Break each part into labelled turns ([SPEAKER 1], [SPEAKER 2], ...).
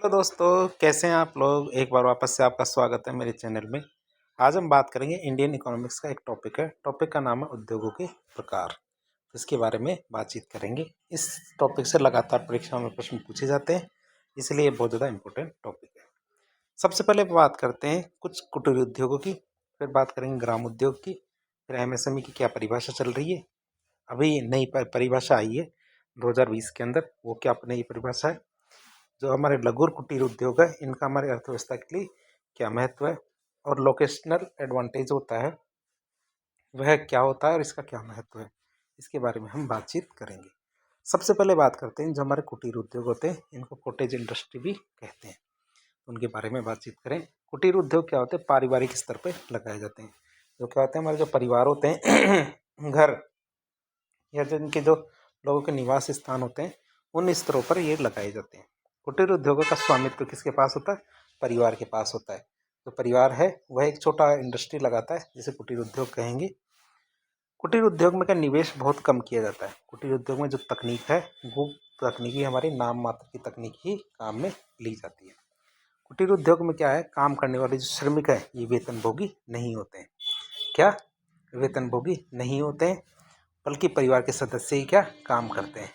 [SPEAKER 1] तो दोस्तों कैसे हैं आप लोग। एक बार वापस से आपका स्वागत है मेरे चैनल में। आज हम बात करेंगे इंडियन इकोनॉमिक्स का एक टॉपिक है। टॉपिक का नाम है उद्योगों के प्रकार। इसके बारे में बातचीत करेंगे। इस टॉपिक से लगातार परीक्षाओं में प्रश्न पूछे जाते हैं, इसलिए ये बहुत ज़्यादा इंपॉर्टेंट टॉपिक है। सबसे पहले बात करते हैं कुछ कुटीर उद्योगों की, फिर बात करेंगे ग्राम उद्योग की, फिर एमएसएमई की क्या परिभाषा चल रही है। अभी नई परिभाषा आई है 2020 के अंदर, वो क्या नई परिभाषा है। जो हमारे लघु और कुटीर उद्योग है, इनका हमारी अर्थव्यवस्था के लिए क्या महत्व है, और लोकेशनल एडवांटेज होता है वह क्या होता है और इसका क्या महत्व है, इसके बारे में हम बातचीत करेंगे। सबसे पहले बात करते हैं जो हमारे कुटीर उद्योग होते हैं, इनको कॉटेज इंडस्ट्री भी कहते हैं, उनके बारे में बातचीत करें। कुटीर उद्योग क्या होते हैं, पारिवारिक स्तर पर लगाए जाते हैं। जो क्या होते हैं, हमारे जो परिवार होते हैं घर या जिनके जो लोगों के निवास स्थान होते हैं, उन स्तरों पर ये लगाए जाते हैं। कुटीर उद्योगों का स्वामित्व किसके पास होता है, परिवार के पास होता है। जो परिवार है वह एक छोटा इंडस्ट्री लगाता है जिसे कुटीर उद्योग कहेंगे। कुटीर उद्योग में का निवेश बहुत कम किया जाता है। कुटीर उद्योग में जो तकनीक है वो तकनीकी हमारी नाम मात्र की तकनीक ही काम में ली जाती है। कुटीर उद्योग में क्या है, काम करने वाले जो श्रमिक है ये वेतनभोगी नहीं होते हैं। क्या वेतनभोगी नहीं होते हैं, बल्कि परिवार के सदस्य ही क्या काम करते हैं।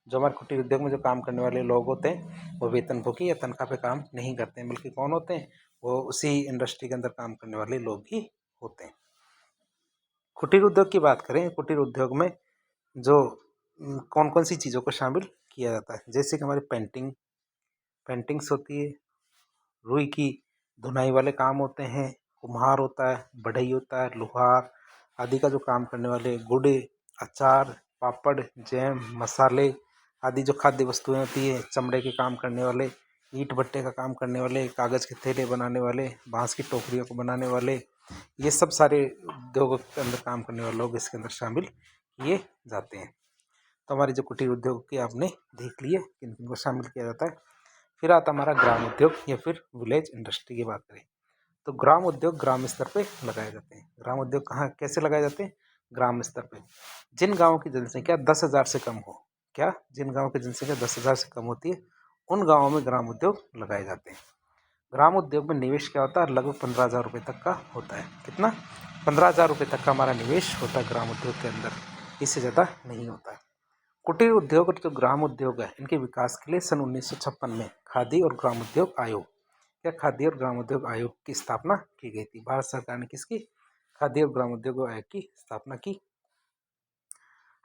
[SPEAKER 1] जो हमारे कुटीर उद्योग में जो काम करने वाले लोग होते हैं वो वेतनभोगी या तनख्वाह पे काम नहीं करते हैं, बल्कि कौन होते हैं, वो उसी इंडस्ट्री के अंदर काम करने वाले लोग ही होते हैं। कुटीर उद्योग की बात करें, कुटीर उद्योग में जो कौन कौन सी चीज़ों को शामिल किया जाता है, जैसे कि हमारी पेंटिंग्स होती है, रुई की धुनाई वाले काम होते हैं, कुम्हार होता है, बढ़ई होता है, लोहार आदि का जो काम करने वाले, गुड़, अचार, पापड़, जैम, मसाले आदि जो खाद्य वस्तुएं होती है, चमड़े के काम करने वाले, ईंट भट्टे का काम करने वाले, कागज़ के थैले बनाने वाले, बांस की टोकरियों को बनाने वाले, ये सब सारे उद्योगों के अंदर काम करने वाले लोग इसके अंदर शामिल किए जाते हैं। तो हमारे जो कुटीर उद्योग की आपने देख लिए किन किन को शामिल किया जाता है। फिर आता हमारा ग्राम उद्योग या फिर विलेज इंडस्ट्री की बात करें तो ग्राम उद्योग ग्राम स्तर पे लगाए जाते हैं। ग्राम उद्योग कहाँ कैसे लगाए जाते हैं, ग्राम स्तर पे। जिन गाँवों की जनसंख्या 10,000 से कम हो, क्या जिन गाँवों की जनसंख्या 10,000 से कम होती है उन गाँवों में ग्राम उद्योग लगाए जाते हैं। ग्राम उद्योग में निवेश क्या होता है, लगभग 15,000 रुपये तक का होता है। कितना, 15,000 रुपये तक का हमारा निवेश होता है ग्राम उद्योग के अंदर, इससे ज़्यादा नहीं होता है। कुटीर उद्योग और जो ग्राम उद्योग है इनके विकास के लिए सन 1956 में खादी और ग्राम उद्योग आयोग, क्या खादी और ग्राम उद्योग आयोग की स्थापना की गई थी। भारत सरकार ने किसकी, खादी और ग्राम उद्योग आयोग की स्थापना की।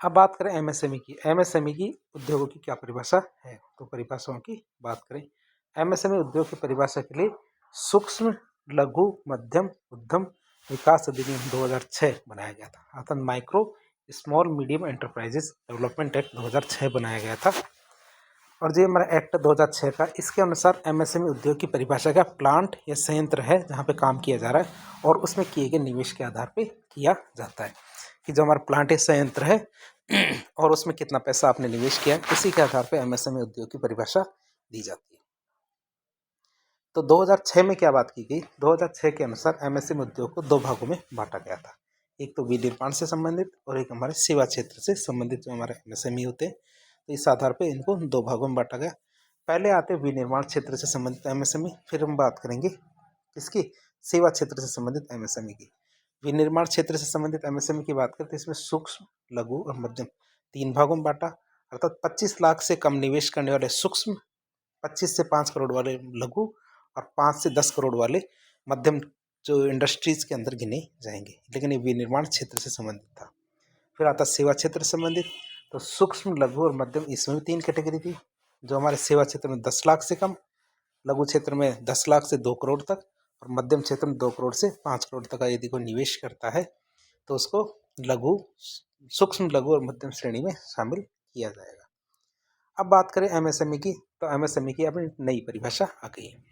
[SPEAKER 1] अब बात करें एमएसएमई की। एमएसएमई की उद्योगों की क्या परिभाषा है, तो परिभाषाओं की बात करें। एमएसएमई उद्योग की परिभाषा के लिए सूक्ष्म लघु मध्यम उद्यम विकास अधिनियम 2006 बनाया गया था, अर्थात micro small medium enterprises development act 2006 बनाया गया था। और जो हमारा एक्ट 2006 का, इसके अनुसार एमएसएमई उद्योग की परिभाषा का प्लांट या संयंत्र है जहाँ पे काम किया जा रहा है और उसमें किए गए निवेश के आधार पे किया जाता है। कि जो हमारा प्लांट या संयंत्र है और उसमें कितना पैसा आपने निवेश किया है, इसी के आधार पे एमएसएमई उद्योग की परिभाषा दी जाती है। तो 2006 में क्या बात की गई, 2006 के अनुसार एमएसएमई उद्योग को दो भागों में बांटा गया था। एक तो विनिर्माण से संबंधित और एक हमारे सेवा क्षेत्र से संबंधित जो हमारे एमएसएमई होते हैं, तो इस आधार पे इनको दो भागों में बांटा गया। पहले आते विनिर्माण क्षेत्र से संबंधित एमएसएमई, फिर हम बात करेंगे किसकी, सेवा क्षेत्र से संबंधित एमएसएमई की। विनिर्माण क्षेत्र से संबंधित एमएसएमई की बात करते हैं, इसमें सूक्ष्म लघु और मध्यम तीन भागों में बांटा, अर्थात 25 लाख से कम निवेश करने वाले सूक्ष्म, 25 से 5 करोड़ वाले लघु और 5 से 10 करोड़ वाले मध्यम जो इंडस्ट्रीज के अंदर गिने जाएंगे, लेकिन ये विनिर्माण क्षेत्र से संबंधित था। फिर आता सेवा क्षेत्र से संबंधित, तो सूक्ष्म लघु और मध्यम, इसमें भी 3 कैटेगरी थी। जो हमारे सेवा क्षेत्र में 10 लाख से कम, लघु क्षेत्र में 10 लाख से 2 करोड़ तक और मध्यम क्षेत्र में 2 करोड़ से 5 करोड़ तक का यदि कोई निवेश करता है तो उसको लघु, सूक्ष्म लघु और मध्यम श्रेणी में शामिल किया जाएगा। अब बात करें एमएसएमई की, तो एमएसएमई की अपनी नई परिभाषा आ गई है।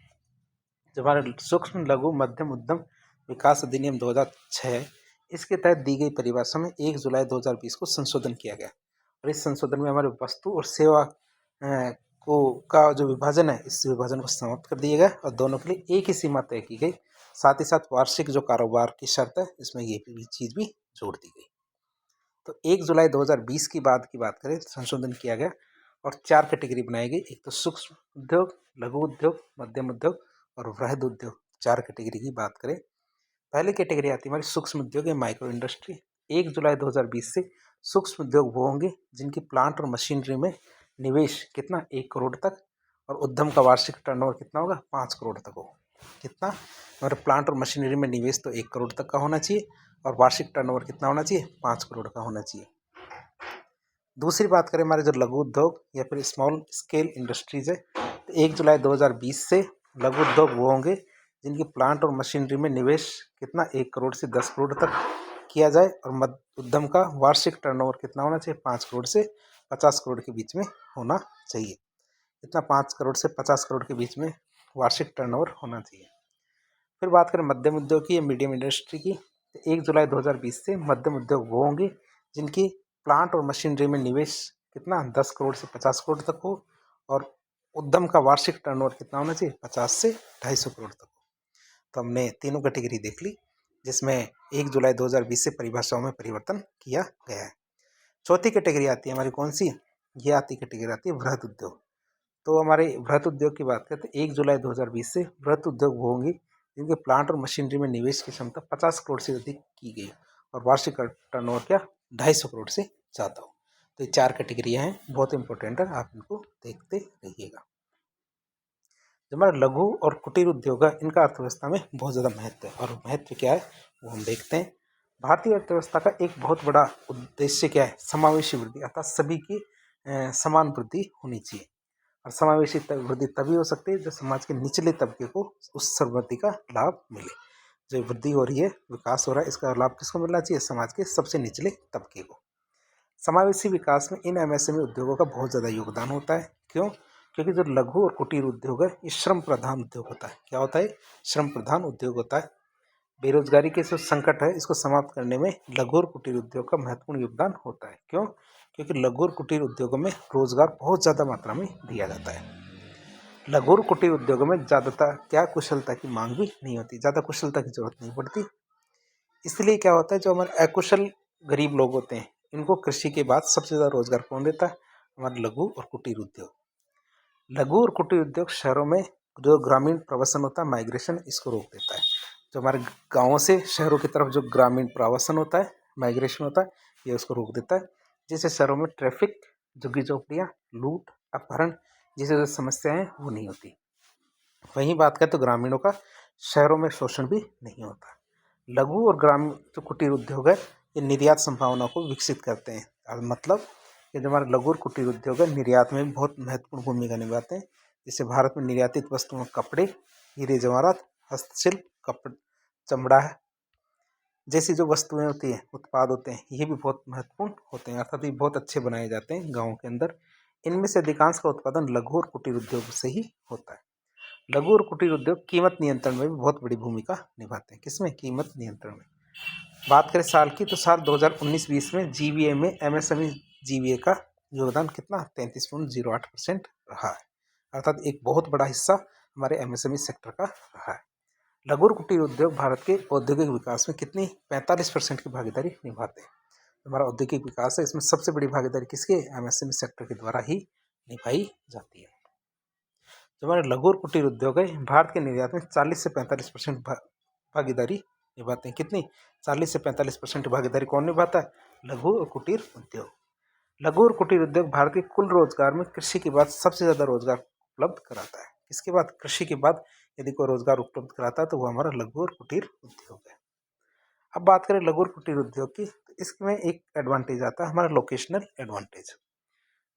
[SPEAKER 1] जब हमारे सूक्ष्म लघु मध्यम उद्यम विकास अधिनियम 2006, इसके तहत दी गई परिभाषा में 1 जुलाई 2020 को संशोधन किया गया और इस संशोधन में हमारे वस्तु और सेवा को का जो विभाजन है, इस विभाजन को समाप्त कर दिया गया और दोनों के लिए एक ही सीमा तय की गई। साथ ही साथ वार्षिक जो कारोबार की शर्त है, इसमें ये भी चीज़ भी जोड़ दी गई। तो 1 जुलाई 2020 की बात करें, संशोधन किया गया और 4 कैटेगरी बनाई गई। एक तो सूक्ष्म उद्योग, लघु उद्योग, मध्यम उद्योग और वृहद उद्योग। 4 कैटेगरी की बात करें, पहली कैटेगरी आती है हमारी सूक्ष्म उद्योग या माइक्रो इंडस्ट्री। 1 जुलाई 2020 से सूक्ष्म उद्योग वो होंगे जिनकी प्लांट और मशीनरी में निवेश कितना 1 करोड़ तक और उद्यम का वार्षिक टर्नओवर कितना होगा 5 करोड़ तक हो। कितना, और प्लांट और मशीनरी में निवेश तो 1 करोड़ तक का होना चाहिए और वार्षिक टर्नओवर कितना होना चाहिए 5 करोड़ का होना चाहिए। दूसरी बात करें हमारे जो लघु उद्योग या फिर स्मॉल स्केल इंडस्ट्रीज है, तो 1 जुलाई 2020 से लघु उद्योग वो होंगे जिनकी प्लांट और मशीनरी में निवेश कितना 1 करोड़ से 10 करोड़ तक किया जाए और उद्यम का वार्षिक टर्नओवर कितना होना चाहिए 5 करोड़ से 50 करोड़ के बीच में होना चाहिए। इतना 5 करोड़ से 50 करोड़ के बीच में वार्षिक टर्नओवर होना चाहिए। फिर बात करें मध्यम उद्योग की या मीडियम इंडस्ट्री की, तो 1 जुलाई 2020 से मध्यम उद्योग वो होंगे जिनकी प्लांट और मशीनरी में निवेश कितना 10 करोड़ से 50 करोड़ तक हो और उद्यम का वार्षिक टर्नओवर कितना होना चाहिए 50 से 250 करोड़ तक हो। तो हमने तीनों कैटेगरी देख ली जिसमें 1 जुलाई 2020 से परिभाषाओं में परिवर्तन किया गया है। चौथी कैटेगरी आती है हमारी कौन सी, ये आती कैटेगरी आती है वृहद उद्योग। तो हमारे वृहद उद्योग की बात करते हैं 1 जुलाई 2020 से वृहद उद्योग वो होंगे जिनके प्लांट और मशीनरी में निवेश की क्षमता 50 करोड़ से अधिक की गई और वार्षिक टर्नओवर क्या 250 करोड़ से ज़्यादा हो। तो ये 4 कैटेगरियाँ हैं, बहुत इंपॉर्टेंट है, आप इनको देखते रहिएगा। जो हमारा लघु और कुटीर उद्योग है इनका अर्थव्यवस्था में बहुत ज़्यादा महत्व है और महत्व क्या है वो हम देखते हैं। भारतीय अर्थव्यवस्था का एक बहुत बड़ा उद्देश्य क्या है, समावेशी वृद्धि, अर्थात सभी की समान वृद्धि होनी चाहिए। और समावेशी वृद्धि तभी हो सकती है जब समाज के निचले तबके को उस समृद्धि का लाभ मिले। जो वृद्धि हो रही है, विकास हो रहा है, इसका लाभ किसको मिलना चाहिए, समाज के सबसे निचले तबके को। समावेशी विकास में इन एमएसएमई उद्योगों का बहुत ज़्यादा योगदान होता है। क्यों, क्योंकि जो लघु और कुटीर उद्योग है ये श्रम प्रधान उद्योग होता है। क्या होता है, श्रम प्रधान उद्योग होता है। बेरोजगारी के जो संकट है इसको समाप्त करने में लघु और कुटीर उद्योग का महत्वपूर्ण योगदान होता है। क्यों, क्योंकि लघु और कुटीर उद्योगों में रोजगार बहुत ज़्यादा मात्रा में दिया जाता है। लघु और कुटीर उद्योगों में ज़्यादातर क्या कुशलता की मांग भी नहीं होती, ज़्यादा कुशलता की जरूरत नहीं पड़ती। इसलिए क्या होता है, जो हमारे अकुशल गरीब लोग होते हैं इनको कृषि के बाद सबसे ज़्यादा रोजगार कौन देता है, हमारे लघु और कुटीर उद्योग। लघु और कुटीर उद्योग शहरों में जो ग्रामीण प्रवासन होता है, माइग्रेशन, इसको रोक देता है। जो हमारे गाँवों से शहरों की तरफ जो ग्रामीण प्रवासन होता है, माइग्रेशन होता है, ये उसको रोक देता है। जिससे शहरों में ट्रैफिक, झुग्गी झोपड़ियाँ, लूट, अपहरण जैसी जो समस्याएं हैं वो नहीं होती। वहीं बात करें तो ग्रामीणों का शहरों में शोषण भी नहीं होता। लघु और ग्रामीण जो कुटीर उद्योग है ये निर्यात संभावनाओं को विकसित करते हैं। और मतलब ये जो हमारे लघु और कुटीर उद्योग है निर्यात में बहुत महत्वपूर्ण भूमिका निभाते हैं। जिससे भारत में निर्यातित वस्तुओं, कपड़े, हीरे जवाहरात, हस्तशिल्प, कपड़े, चमड़ा है जैसी जो वस्तुएं होती हैं, उत्पाद होते हैं, ये भी बहुत महत्वपूर्ण होते हैं, अर्थात ये बहुत अच्छे बनाए जाते हैं गाँव के अंदर। इनमें से अधिकांश का उत्पादन लघु और कुटीर उद्योग से ही होता है। लघु और कुटीर उद्योग कीमत नियंत्रण में भी बहुत बड़ी भूमिका निभाते हैं। किसमें, कीमत नियंत्रण में। बात करें साल की तो साल 2019-20 में जीवीए में एमएसएमई जीवीए का योगदान कितना 33.08% रहा है। अर्थात एक बहुत बड़ा हिस्सा हमारे एमएसएमई सेक्टर का रहा है। लघु और कुटीर उद्योग भारत के औद्योगिक विकास में कितनी 45% की भागीदारी निभाते हैं। हमारा औद्योगिक विकास है इसमें सबसे बड़ी भागीदारी किसके, एमएसएमई सेक्टर के द्वारा ही निभाई जाती है। जो हमारे लघु और कुटीर उद्योग है भारत के निर्यात में 40 से 45% भागीदारी निभाते हैं। कितनी, 40 से 45% भागीदारी कौन निभाता है, लघु और कुटीर उद्योग। लघु और कुटीर उद्योग भारत के कुल रोजगार में कृषि के बाद सबसे ज़्यादा रोजगार उपलब्ध कराता है। किसके बाद, कृषि के बाद यदि कोई रोजगार उपलब्ध कराता है तो वो हमारा लघु और कुटीर उद्योग है। अब बात करें लघु और कुटीर उद्योग की, तो इसमें एक एडवांटेज आता है हमारा लोकेशनल एडवांटेज।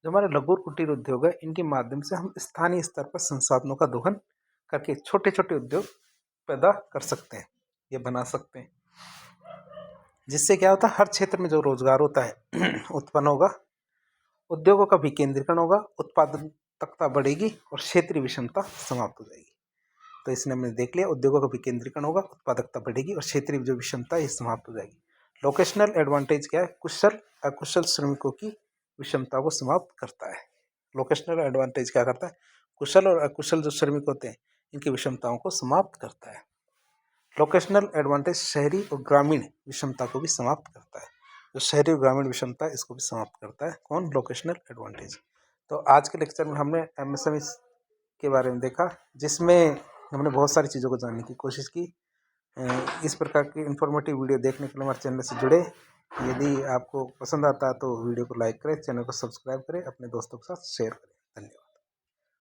[SPEAKER 1] जो हमारे लघु और कुटीर उद्योग है इनके माध्यम से हम स्थानीय स्तर पर संसाधनों का दोहन करके छोटे छोटे उद्योग पैदा कर सकते हैं, ये बना सकते हैं। जिससे क्या होता है, हर क्षेत्र में जो रोजगार होता है उत्पन्न होगा, उद्योगों का विकेंद्रीकरण होगा, उत्पादकता बढ़ेगी और क्षेत्रीय विषमता समाप्त हो जाएगी। तो इसने हमने देख लिया, उद्योगों का विकेंद्रीकरण होगा, उत्पादकता बढ़ेगी और क्षेत्रीय जो विषमता है समाप्त हो जाएगी। लोकेशनल एडवांटेज क्या है, कुशल अकुशल श्रमिकों की विषमता को समाप्त करता है। लोकेशनल एडवांटेज क्या करता है, कुशल और अकुशल जो श्रमिक होते हैं इनकी विषमताओं को समाप्त करता है। लोकेशनल एडवांटेज शहरी और ग्रामीण विषमता को भी समाप्त करता है। जो शहरी और ग्रामीण विषमता है इसको भी समाप्त करता है कौन, लोकेशनल एडवांटेज। तो आज के लेक्चर में हमने एमएसएमई के बारे में देखा, जिसमें हमने बहुत सारी चीज़ों को जानने की कोशिश की। इस प्रकार की इन्फॉर्मेटिव वीडियो देखने के लिए हमारे चैनल से जुड़े। यदि आपको पसंद आता है तो वीडियो को लाइक करें, चैनल को सब्सक्राइब करें, अपने दोस्तों के साथ शेयर करें। धन्यवाद।